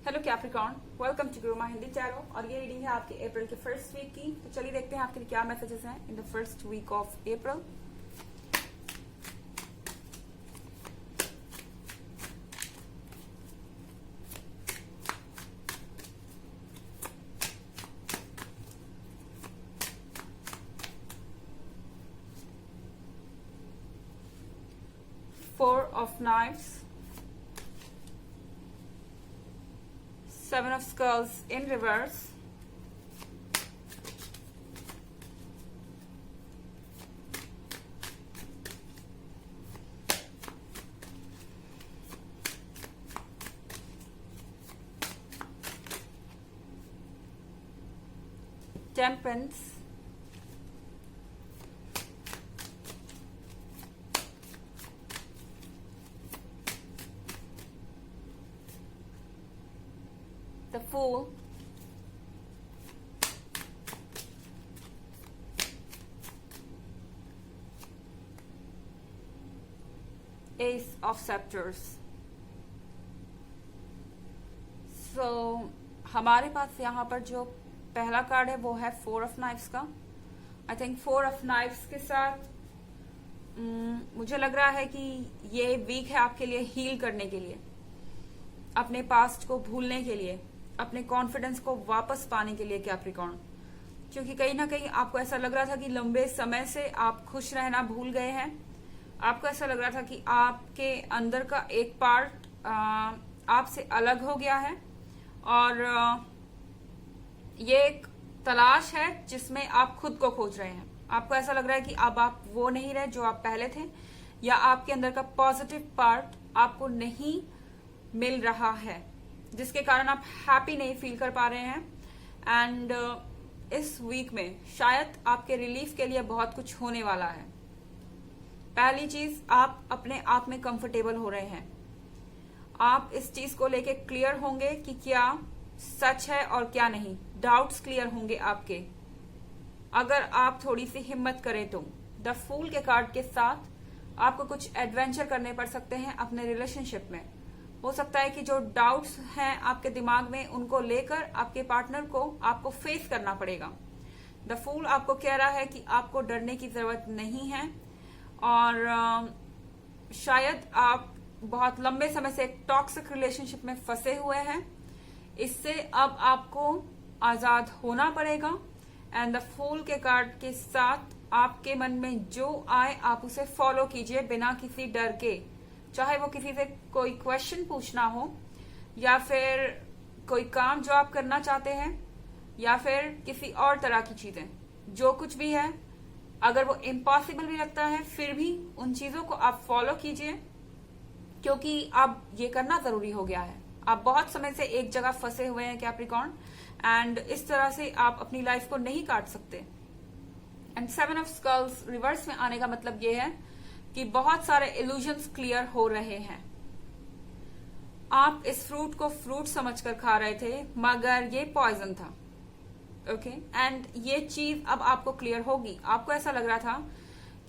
Hello Capricorn, welcome to Guruma Hindi tarot. और ये reading है आपके अप्रैल के फर्स्ट वीक की। तो चलिए देखते हैं आपके लिए क्या मैसेजेस हैं in the first week of April. Four of Knives, Seven of Skulls in reverse, Temperance, the Fool, Ace of Scepters। So, हमारे पास यहाँ पर जो पहला कार्ड है वो है फोर ऑफ नाइफ्स का। I think four of knifes के साथ मुझे लग रहा है कि ये वीक है आपके लिए हील करने के लिए, अपने पास्ट को भूलने के लिए, अपने कॉन्फिडेंस को वापस पाने के लिए कैप्रिकॉर्न। क्योंकि कहीं ना कहीं आपको ऐसा लग रहा था कि लंबे समय से आप खुश रहना भूल गए हैं। आपको ऐसा लग रहा था कि आपके अंदर का एक पार्ट आपसे अलग हो गया है और ये एक तलाश है जिसमें आप खुद को खोज रहे हैं। आपको ऐसा लग रहा है कि अब आप वो नहीं रहे जो आप पहले थे, या आपके अंदर का पॉजिटिव पार्ट आपको नहीं मिल रहा है, जिसके कारण आप हैप्पी नहीं फील कर पा रहे हैं। एंड इस वीक में शायद आपके रिलीफ के लिए बहुत कुछ होने वाला है। पहली चीज, आप अपने आप में कंफर्टेबल हो रहे हैं। आप इस चीज को लेके क्लियर होंगे कि क्या सच है और क्या नहीं। डाउट्स क्लियर होंगे आपके, अगर आप थोड़ी सी हिम्मत करें तो। द फूल के कार्ड के साथ आपको कुछ एडवेंचर करने पड़ सकते हैं अपने रिलेशनशिप में। हो सकता है कि जो डाउट्स हैं आपके दिमाग में, उनको लेकर आपके पार्टनर को आपको फेस करना पड़ेगा। द फूल आपको कह रहा है कि आपको डरने की जरूरत नहीं है और शायद आप बहुत लंबे समय से एक टॉक्सिक रिलेशनशिप में फंसे हुए हैं। इससे अब आपको आजाद होना पड़ेगा। एंड द फूल के कार्ड के साथ आपके मन में जो आए आप उसे फॉलो कीजिए बिना किसी डर के। चाहे वो किसी से कोई क्वेश्चन पूछना हो, या फिर कोई काम जो आप करना चाहते हैं, या फिर किसी और तरह की चीजें, जो कुछ भी है, अगर वो इम्पॉसिबल भी लगता है फिर भी उन चीजों को आप फॉलो कीजिए, क्योंकि अब ये करना जरूरी हो गया है। आप बहुत समय से एक जगह फंसे हुए हैं कैप्रिकॉर्न, एंड इस तरह से आप अपनी लाइफ को नहीं काट सकते। And seven of skulls reverse में आने का मतलब ये है कि बहुत सारे इल्यूजन्स क्लियर हो रहे हैं। आप इस फ्रूट को फ्रूट समझकर खा रहे थे, मगर ये पॉइजन था। ओके, एंड ये चीज अब आपको क्लियर होगी। आपको ऐसा लग रहा था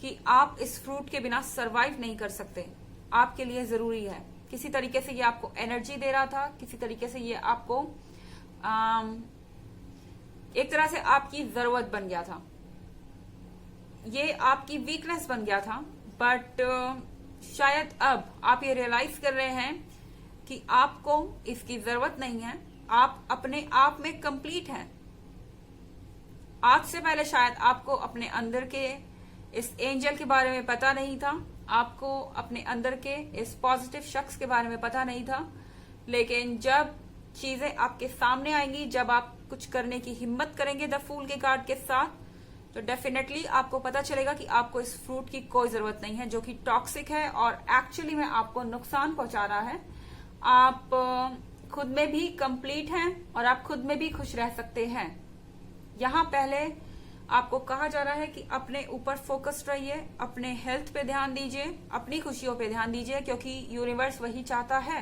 कि आप इस फ्रूट के बिना सरवाइव नहीं कर सकते, आपके लिए जरूरी है। किसी तरीके से ये आपको एनर्जी दे रहा था, किसी तरीके से ये आपको एक तरह से आपकी जरूरत बन गया था, ये आपकी वीकनेस बन गया था। बट शायद अब आप ये रियलाइज कर रहे हैं कि आपको इसकी जरूरत नहीं है। आप अपने आप में कंप्लीट हैं। आज से पहले शायद आपको अपने अंदर के इस एंजल के बारे में पता नहीं था, आपको अपने अंदर के इस पॉजिटिव शख्स के बारे में पता नहीं था। लेकिन जब चीजें आपके सामने आएंगी, जब आप कुछ करने की हिम्मत करेंगे द फूल के कार्ड के साथ, तो डेफिनेटली आपको पता चलेगा कि आपको इस फ्रूट की कोई जरूरत नहीं है, जो कि टॉक्सिक है और एक्चुअली में आपको नुकसान पहुंचा रहा है। आप खुद में भी कंप्लीट हैं और आप खुद में भी खुश रह सकते हैं। यहाँ पहले आपको कहा जा रहा है कि अपने ऊपर फोकस्ड रहिए, अपने हेल्थ पे ध्यान दीजिए, अपनी खुशियों पे ध्यान दीजिए, क्योंकि यूनिवर्स वही चाहता है।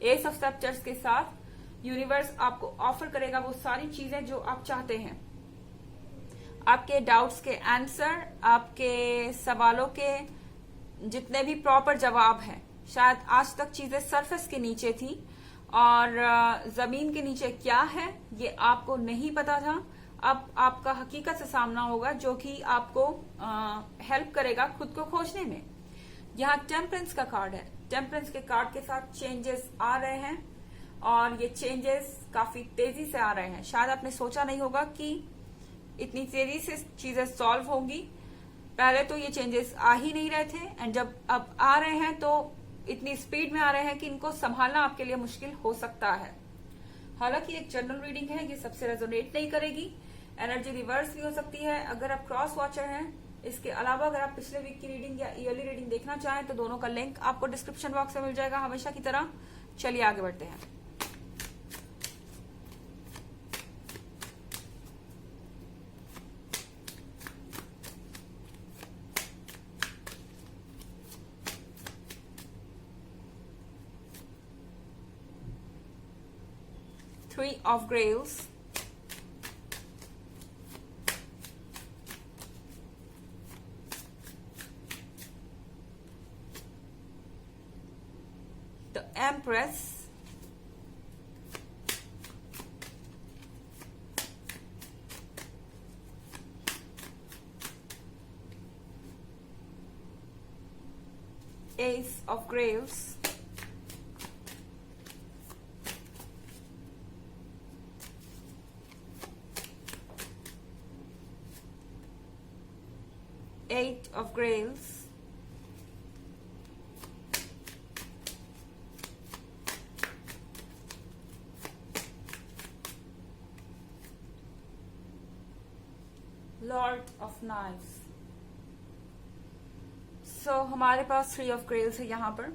एस ऑफ स्पेक्टर्स के साथ यूनिवर्स आपको ऑफर करेगा वो सारी चीजें जो आप चाहते हैं। आपके डाउट्स के आंसर, आपके सवालों के जितने भी प्रॉपर जवाब हैं। शायद आज तक चीजें सरफेस के नीचे थी और जमीन के नीचे क्या है ये आपको नहीं पता था। अब आपका हकीकत से सामना होगा जो कि आपको हेल्प करेगा खुद को खोजने में। यहाँ टेम्परेंस का कार्ड है। टेम्परेंस के कार्ड के साथ चेंजेस आ रहे हैं और ये चेंजेस काफी तेजी से आ रहे हैं। शायद आपने सोचा नहीं होगा कि इतनी तेजी से चीजें सॉल्व होंगी। पहले तो ये चेंजेस आ ही नहीं रहे थे एंड जब अब आ रहे हैं तो इतनी स्पीड में आ रहे हैं कि इनको संभालना आपके लिए मुश्किल हो सकता है। हालांकि एक जनरल रीडिंग है, ये सबसे रेजोनेट नहीं करेगी। एनर्जी रिवर्स भी हो सकती है अगर आप क्रॉस वॉचर हैं। इसके अलावा अगर आप पिछले वीक की रीडिंग या ईयरली रीडिंग देखना चाहें तो दोनों का लिंक आपको डिस्क्रिप्शन बॉक्स में मिल जाएगा हमेशा की तरह। चलिए आगे बढ़ते हैं। Three of Grails, the Empress, Ace of Grails, Eight of Grails, Lord of Knives। So हमारे पास थ्री ऑफ ग्रेल्स है यहाँ पर।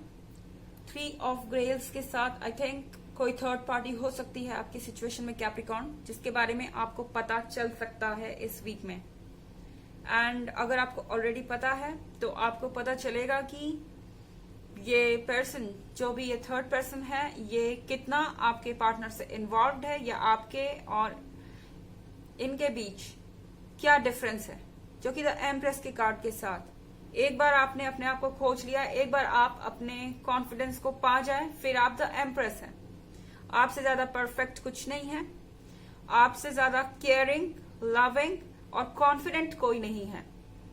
थ्री ऑफ ग्रेल्स के साथ आई थिंक कोई थर्ड पार्टी हो सकती है आपकी सिचुएशन में कैप्रिकॉर्न, जिसके बारे में आपको पता चल सकता है इस वीक में। एंड अगर आपको ऑलरेडी पता है तो आपको पता चलेगा कि ये पर्सन, जो भी ये थर्ड पर्सन है, ये कितना आपके पार्टनर से इन्वॉल्व्ड है या आपके और इनके बीच क्या डिफरेंस है। जो कि द एम्प्रेस के कार्ड के साथ एक बार आपने अपने आप को खोज लिया, एक बार आप अपने कॉन्फिडेंस को पा जाए, फिर आप द एम्प्रेस हैं। आपसे ज्यादा परफेक्ट कुछ नहीं है, आपसे ज्यादा केयरिंग, लविंग और कॉन्फिडेंट कोई नहीं है।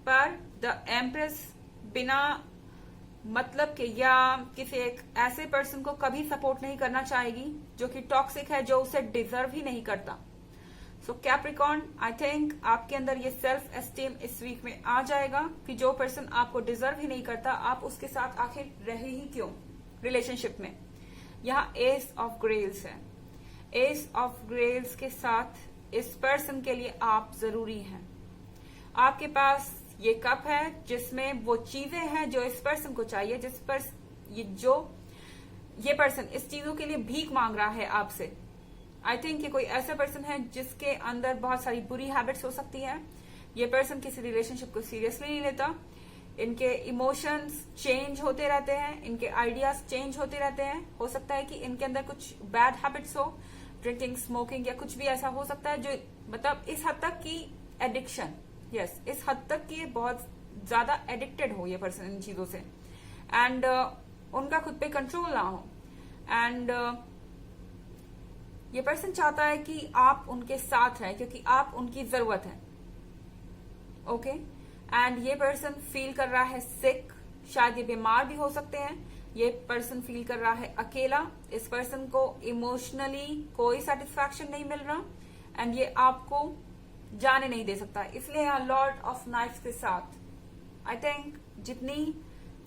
पर द एम्प्रेस बिना मतलब के या किसी एक ऐसे पर्सन को कभी सपोर्ट नहीं करना चाहेगी जो कि टॉक्सिक है, जो उसे डिजर्व ही नहीं करता। सो कैप्रिकॉर्न, आई थिंक आपके अंदर ये सेल्फ एस्टीम इस वीक में आ जाएगा कि जो पर्सन आपको डिजर्व ही नहीं करता, आप उसके साथ आखिर रहे ही क्यों रिलेशनशिप में। यहाँ एस ऑफ ग्रेल्स है। एस ऑफ ग्रेल्स के साथ इस पर्सन के लिए आप जरूरी हैं। आपके पास ये कप है जिसमें वो चीजें हैं जो इस पर्सन को चाहिए, जिस पर ये पर्सन इस चीजों के लिए भीख मांग रहा है आपसे। आई थिंक ये कोई ऐसा पर्सन है जिसके अंदर बहुत सारी बुरी हैबिट्स हो सकती है। ये पर्सन किसी रिलेशनशिप को सीरियसली नहीं लेता। इनके इमोशंस चेंज होते रहते हैं, इनके आइडियाज चेंज होते रहते हैं। हो सकता है कि इनके अंदर कुछ बैड हैबिट्स हो, ड्रिंकिंग, स्मोकिंग या कुछ भी ऐसा हो सकता है जो मतलब इस हद तक की एडिक्शन, यस, इस हद तक की बहुत ज्यादा एडिक्टेड हो ये पर्सन इन चीजों से। एंड उनका खुद पे कंट्रोल ना हो। एंड ये पर्सन चाहता है कि आप उनके साथ रहें क्योंकि आप उनकी जरूरत है। ओके, एंड ये पर्सन फील कर रहा है सिक, शायद ये बीमार भी हो सकते हैं। ये पर्सन फील कर रहा है अकेला। इस पर्सन को इमोशनली कोई सेटिस्फैक्शन नहीं मिल रहा एंड ये आपको जाने नहीं दे सकता। इसलिए यहाँ लॉर्ड ऑफ नाइट्स के साथ आई थिंक जितनी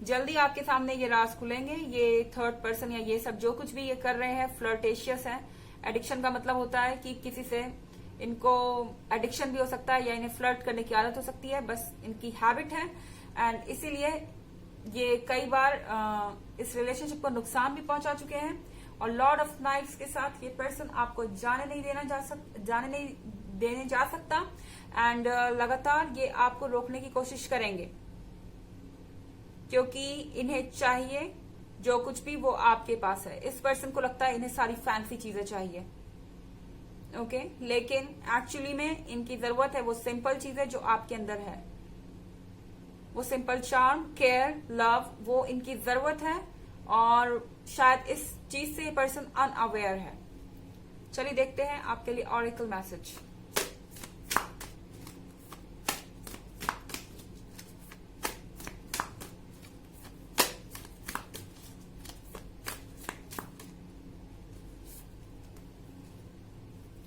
जल्दी आपके सामने ये राज खुलेंगे, ये थर्ड पर्सन या ये सब जो कुछ भी ये कर रहे हैं फ्लर्टेशियस है। एडिक्शन का मतलब होता है कि किसी से इनको एडिक्शन भी हो सकता है या इन्हें फ्लर्ट करने की आदत हो सकती है, बस इनकी हैबिट है। एंड इसीलिए ये कई बार इस रिलेशनशिप को नुकसान भी पहुंचा चुके हैं। और लॉर्ड ऑफ नाइट्स के साथ ये पर्सन आपको जाने नहीं देने जा सकता एंड लगातार ये आपको रोकने की कोशिश करेंगे क्योंकि इन्हें चाहिए जो कुछ भी वो आपके पास है। इस पर्सन को लगता है इन्हें सारी फैंसी चीजें चाहिए। ओके, लेकिन एक्चुअली में इनकी जरूरत है वो सिंपल चीजें जो आपके अंदर है। वो सिंपल चार्म, केयर, लव, वो इनकी जरूरत है। और शायद इस चीज से ये पर्सन अनअवेयर है। चलिए देखते हैं आपके लिए oracle message.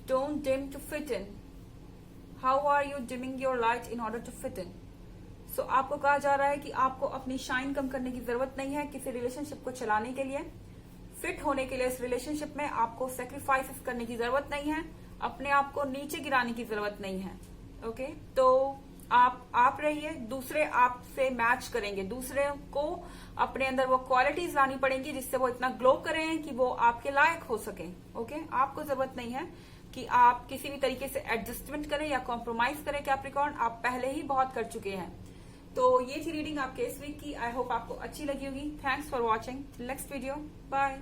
Don't dim to fit in. How are you dimming your light in order to fit in? So आपको कहा जा रहा है कि आपको अपनी शाइन कम करने की जरूरत नहीं है किसी रिलेशनशिप को चलाने के लिए। फिट होने के लिए इस रिलेशनशिप में आपको सेक्रीफाइसेस करने की जरूरत नहीं है, अपने आप को नीचे गिराने की जरूरत नहीं है। ओके, तो आप रहिए, दूसरे आपसे मैच करेंगे, दूसरे को अपने अंदर वो क्वालिटीज लानी पड़ेंगी जिससे वो इतना ग्लो करें कि वो आपके लायक हो सके। ओके, आपको जरूरत नहीं है कि आप किसी भी तरीके से एडजस्टमेंट करें या कॉम्प्रोमाइज करें। कैप्रिकॉर्न, आप पहले ही बहुत कर चुके हैं। तो ये थी रीडिंग आपके इस वीक की। आई होप आपको अच्छी लगी होगी। Thanks for watching. Next video, bye.